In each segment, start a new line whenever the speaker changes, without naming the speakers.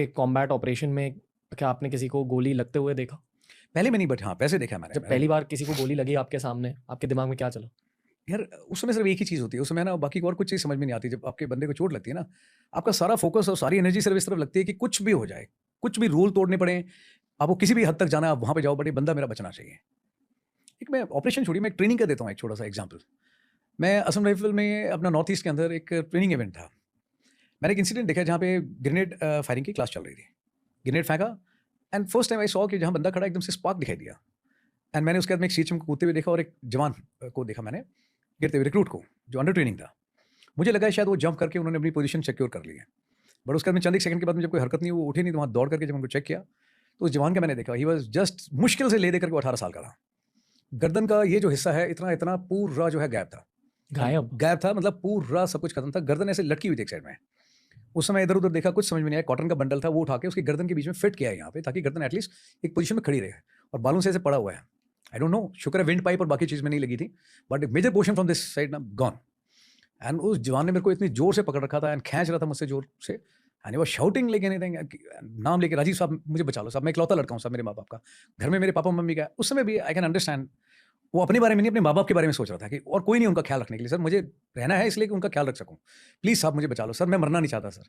एक combat operation में क्या आपने किसी को गोली लगते हुए देखा?
पहले में नहीं, बट हाँ, वैसे देखा है मैंने।
जब पहली बार किसी को गोली लगी आपके सामने, आपके दिमाग में क्या चला?
यार, उस समय सिर्फ एक ही चीज़ होती है, उस समय ना बाकी और कुछ चीज़ समझ में नहीं आती। जब आपके बंदे को चोट लगती है ना, आपका सारा फ़ोकस और सारी एनर्जी सिर्फ इस तरफ लगती है कि कुछ भी हो जाए, कुछ भी रूल तोड़ने पड़े, आपको किसी भी हद तक जाना है, आप वहाँ पे जाओ, बट ये बंदा मेरा बचना चाहिए। एक मैं ऑपरेशन छोड़िए, मैं एक ट्रेनिंग का देता हूँ एक छोटा-सा एग्ज़ाम्पल। मैं असम राइफ़ल में अपना नॉर्थ ईस्ट के अंदर एक ट्रेनिंग इवेंट था। मैंने एक इंसिडेंट देखा जहाँ पे ग्रेनेड फायरिंग की क्लास चल रही थी। ग्रेनेड फेंका and first time I saw कि जहाँ बंदा खड़ा है एकदम से स्पार्क दिखाई दिया। एंड मैंने उसके बाद में एक सीएचएम को कूदते हुए देखा और एक जवान को देखा मैंने, गिरते हुए, रिक्रूट को, जो अंडर ट्रेनिंग था। मुझे लगा शायद वो जंप करके उन्होंने अपनी पोजीशन सिक्योर कर ली है। बट उसके बाद में चंद एक सेकंड के बाद में जब कोई हरकत नहीं, वो उठे नहीं, तो वहाँ दौड़ करके जब उनको चेक किया, तो उस जवान का मैंने देखा, ही वाज़ जस्ट मुश्किल से ले दे करके वो 18 साल का था। गर्दन का ये जो हिस्सा है, इतना-इतना पूरा जो है गायब था।
गायब?
गायब था मतलब पूरा सब कुछ खत्म था, गर्दन ऐसे लटकी हुई थी एक साइड में। उस समय इधर-उधर देखा, कुछ समझ में नहीं आया, कॉटन का बंडल था, वो उठा के उसकी गर्दन के बीच में फिट किया है यहाँ पे, ताकि गर्दन एटलीस्ट एक पोज़ीशन में खड़ी रहे, और बालों से ऐसे पड़ा हुआ है। आई डोंट नो, शुक्र है विंड पाइप और बाकी चीज़ में नहीं लगी थी, but major portion from this side ना गॉन। एंड उस जवान ने मेरे को इतनी ज़ोर से पकड़ रखा था एंड खींच रहा था मुझसे ज़ोर से, and he was shouting like anything, नाम लेके, राजीव साहब मुझे बचा लो साहब, मैं इकलौता लड़का हूँ साहब मेरे माँ-बाप का। घर में मेरे पापा-मम्मी का है। उस समय भी आई कैन अंडरस्टैंड, वो अपने बारे में नहीं, अपने माँ-बाप के बारे में सोच रहा था कि और कोई नहीं उनका ख़्याल रखने के लिए, सर मुझे रहना है इसलिए कि उनका ख़्याल रख सकूँ। प्लीज़ साहब मुझे बचा लो सर, मैं मरना नहीं चाहता सर।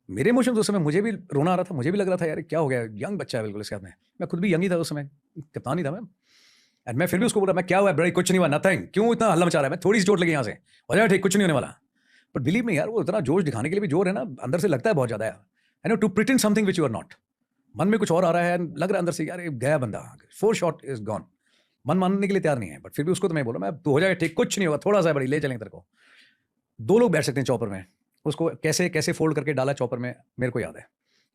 मेरे इमोशंस उस समय, मुझे भी रोना आ रहा था, मुझे भी लग रहा था यार क्या हो गया? यंग बच्चा है बिल्कुल इसके हाथ में। मैं खुद भी यंग ही था उस समय, कप्तान ही था मैं। एंड मैं फिर भी उसको बोला, मैं क्या हुआ ब्रदर? कुछ नहीं हुआ, नथिंग। क्यों इतना हल्ला मचा रहा है? मैं थोड़ी सी चोट लगी यहाँ से, हो जाएगा ठीक, कुछ नहीं होने वाला। बट बिलीव मी यार, वो इतना जोश दिखाने के लिए भी जोर है ना, अंदर से लगता है बहुत ज़्यादा है। I know, to pretend something which you are not. मन में कुछ और आ रहा है, लग रहा है अंदर से यार ये गया बंदा, 4 शॉट इज़ गॉन। मन मानने के लिए तैयार नहीं है, बट फिर भी उसको तो मैं बोला, मैं तू हो जाएगा ठीक, कुछ नहीं होगा, थोड़ा-सा है बड़ी, ले चलेंगे तेरे को। 2 लोग बैठ सकते हैं चॉपर में। उसको कैसे-कैसे फ़ोल्ड करके डाला चॉपर में, मेरे को याद है।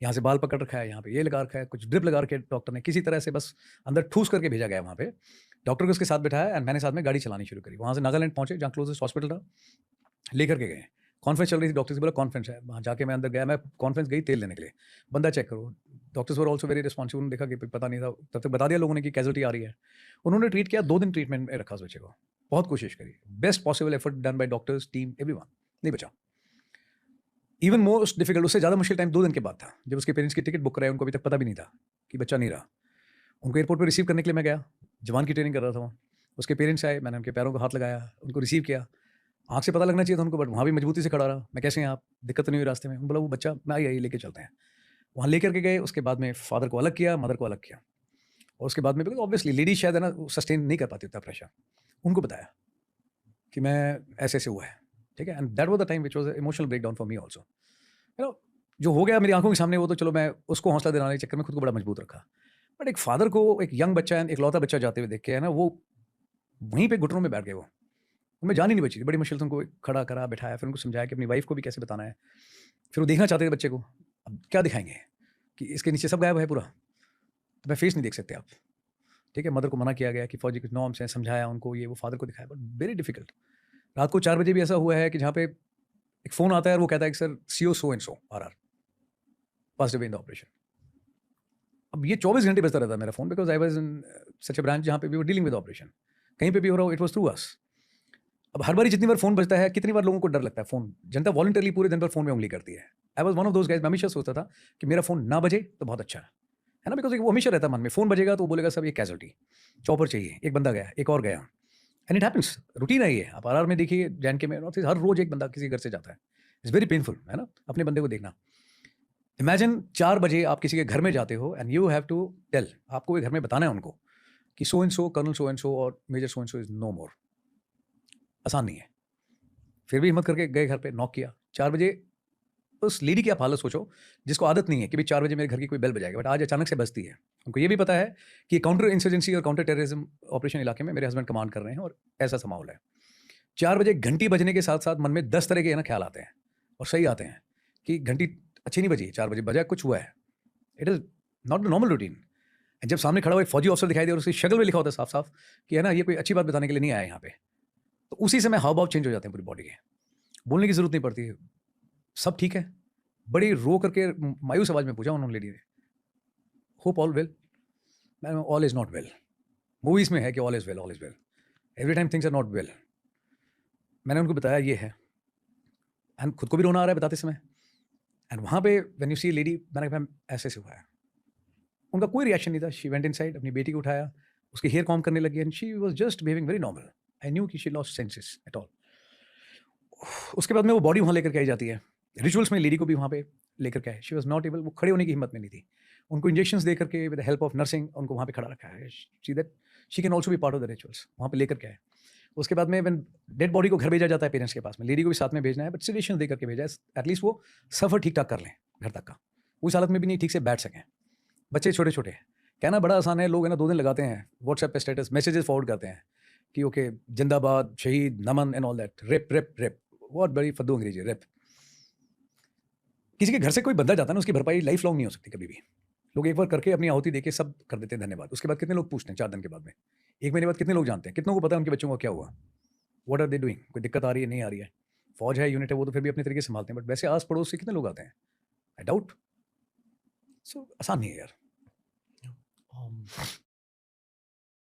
यहाँ से बाल पकड़ रखा है, यहाँ पे ये लगा रखा है, कुछ ड्रिप लगा रखी है डॉक्टर ने, किसी तरह से बस अंदर ठूस करके भेजा गया वहाँ पे। डॉक्टर को उसके साथ बिठाया एंड मैंने साथ में गाड़ी चलानी शुरू करी। वहाँ से नागालैंड पहुँचे, जहाँ क्लोज़ेस्ट हॉस्पिटल था, लेकर के गए। कॉन्फ्रेंस चल रही थी, डॉक्टर से बोला कॉन्फ्रेंस है। वहाँ जाके मैं अंदर गया, मैं कॉन्फ्रेंस गई तेल लेने के लिए। बंदा चेक करो। Doctors were also very responsive. उन्होंने देखा कि पता नहीं था, तब तक बता दिया लोगों ने कि कैज़ुअल्टी आ रही है। उन्होंने ट्रीट किया, 2 दिन ट्रीटमेंट में रखा उस बच्चे को। बहुत कोशिश करी। Best possible effort done by doctors, team, everyone. नहीं बचा। इवन मोस्ट डिफिकल्ट, उससे ज़्यादा मुश्किल टाइम 2 दिन के बाद था, जब उसके पेरेंट्स की टिकट बुक कराई, उनको अभी तक पता भी नहीं था कि बच्चा नहीं रहा। उनको एयरपोर्ट पे रिसीव करने के लिए मैं गया, जवान की ट्रेनिंग कर रहा था वहाँ। उसके पेरेंट्स आए, मैंने उनके पैरों को हाथ लगाया, उनको रिसीव किया। आँख से पता लगना चाहिए था उनको, बट वहाँ भी मजबूती से खड़ा रहा। मैं, कैसे हैं आप? दिक्कत तो नहीं हुई रास्ते में? बोला वो बच्चा, मैं आइए लेके चलते हैं। वहाँ लेकर के गए, उसके बाद में फादर को अलग किया, मदर को अलग किया, और उसके बाद में ऑब्वियसली लेडीज़ शायद है ना, सस्टेन नहीं कर पाती उतना प्रेशर। उनको बताया कि मैं ऐसे-ऐसे हुआ है, ठीक है? And that was the time which was a emotional breakdown for me also. You know, जो हो गया मेरी आँखों के सामने, वो तो चलो, मैं उसको हौसला दिलाने के चक्कर में खुद को बड़ा मजबूत रखा। बट एक फादर को एक यंग बच्चा, इकलौता बच्चा जाते हुए देख के है ना, वो वहीं पे घुटनों में बैठ गए वो। उनमें जान ही नहीं बची थी। बड़ी मुश्किल से उनको खड़ा करा, बिठाया, फिर उनको समझाया कि अपनी वाइफ़ को भी कैसे बताना है। फिर वो देखना चाहते थे बच्चे को। अब क्या दिखाएँगे कि इसके नीचे सब गायब है पूरा, तो मैं फेस नहीं देख सकते आप। ठीक है, मदर को मना किया गया कि फौजी कुछ नॉर्म्स हैं, समझाया उनको, ये वो, फादर को दिखाया, बट वेरी डिफिकल्ट। रात को 4 बजे भी ऐसा हुआ है कि जहाँ पे एक फ़ोन आता है और वो कहता है कि sir CO so and so are passed away in the operation. अब ये 24 घंटे बजता रहता है मेरा phone, because I was in such a branch जहाँ पे we were dealing with operation. कहीं पे भी हो रहा हो, इट वाज़ थ्रू अस। अब हर बारी जितनी बार फ़ोन बजता है, कितनी बार लोगों को डर लगता है फ़ोन, जनता वॉलंटरली पूरे दिन भर फ़ोन में उँगली करती है। I was one of those guys, मैं हमेशा सोचता था कि मेरा फ़ोन ना बजे तो बहुत अच्छा है ना? बिकॉज़ वो हमेशा रहता है मन में, फ़ोन बजेगा तो वो बोलेगा साहब ये कैज़ुअल्टी, चॉपर चाहिए, एक बंदा गया, एक और गया, एंड इट हैपेंस, रूटीन है ये। आप आरआर में देखिए, जैन के में, नॉर्थ ईस्ट, हर रोज़ एक बंदा किसी घर से जाता है। इट्स वेरी पेनफुल, है ना? अपने बंदे को देखना। इमेजिन 4 बजे आप किसी के घर में जाते हो and you have to tell, आपको ये घर में बताना है उनको कि so and so, colonel so and so और major so and so is no more. आसान नहीं है। फिर भी हिम्मत करके गए घर पे, नॉक किया 4 बजे। उस लेडी की आप हालत सोचो, जिसको आदत नहीं है कि भाई 4 बजे मेरे घर की कोई बेल बजाएगा, बट आज अचानक से बजती है। उनको ये भी पता है कि काउंटर इंसर्जेंसी और काउंटर टेररिज्म ऑपरेशन इलाके में मेरे हस्बैंड कमांड कर रहे हैं और ऐसा-सा माहौल है। 4 बजे घंटी बजने के साथ-साथ मन में 10 तरह के ना ख्याल आते हैं, और सही आते हैं कि घंटी अच्छी नहीं बजी, 4 बजे बजा, कुछ हुआ है। It is not the normal routine. जब सामने खड़ा हुआ एक फौजी ऑफिसर दिखाई दे और उसकी शक्ल में लिखा होता है साफ-साफ कि है ना, ये कोई अच्छी बात बताने के लिए नहीं आया है यहाँ पे, तो उसी समय हाव-भाव चेंज हो जाते हैं पूरी बॉडी के। बोलने की ज़रूरत नहीं पड़ती है। सब ठीक है? बड़ी रो करके मायूस आवाज़ में पूछा उन्होंने लेडी ने, होप ऑल वेल? मैंने, all is not well. Movies में है कि all is well, all is well. Every time things are not well. मैंने उनको बताया ये है, एंड खुद को भी रोना आ रहा है बताते समय। एंड वहाँ पे व्हेन यू सी लेडी, मैंने कहा मैम ऐसे से हुआ है, उनका कोई रिएक्शन नहीं था. शी वेंट इनसाइड, अपनी बेटी को उठाया, उसके हेयर कॉम्ब करने लगी and she was just behaving very normal. I knew कि she lost senses at all. उसके बाद में वो बॉडी वहाँ लेकर के आई जाती है. रिचुअल्स में लेडी को भी वहाँ पे लेकर के आए. शी वाज नॉट एबल, वो खड़े होने की हिम्मत में नहीं थी. उनको इंजेक्शंस दे करके with the help of nursing उनको वहाँ पे खड़ा रखा है. She that she can also be part of the rituals. वहाँ पे लेकर के आए. उसके बाद में व्हेन डेड बॉडी को घर भेजा जाता है पेरेंट्स के पास में, लेडी को भी साथ में भेजना है, बट सिडेशन दे करके भेजा है, एटलीस्ट वो सफ़र ठीक ठाक कर लें घर तक का. उस हालत में भी नहीं ठीक से बैठ सकें. बच्चे छोटे छोटे हैं. कहना बड़ा आसान है, लोग है ना 2 दिन लगाते हैं व्हाट्सएप पे स्टेटस मैसेजेस फॉरवर्ड करते हैं कि ओके जिंदाबाद, शहीद, नमन and all that. RIP RIP RIP, बहुत बड़ी फद्दू अंग्रेजी है, रिप. किसी के घर से कोई बंदा जाता है ना, उसकी भरपाई लाइफ लॉन्ग नहीं हो सकती कभी भी. लोग एक बार करके अपनी आहुति देके सब कर देते हैं धन्यवाद. उसके बाद कितने लोग पूछते हैं 4 दिन के बाद में, 1 महीने बाद कितने लोग जानते हैं, कितनों को पता है उनके बच्चों को क्या हुआ, व्हाट आर दे डूइंग, कोई दिक्कत आ रही है नहीं आ रही है. फौज है, यूनिट है, वो तो फिर भी अपने तरीके से संभालते हैं, बट वैसे आस पड़ोस से कितने लोग आते हैं, आई डाउट. सो आसान नहीं है यार.
Um,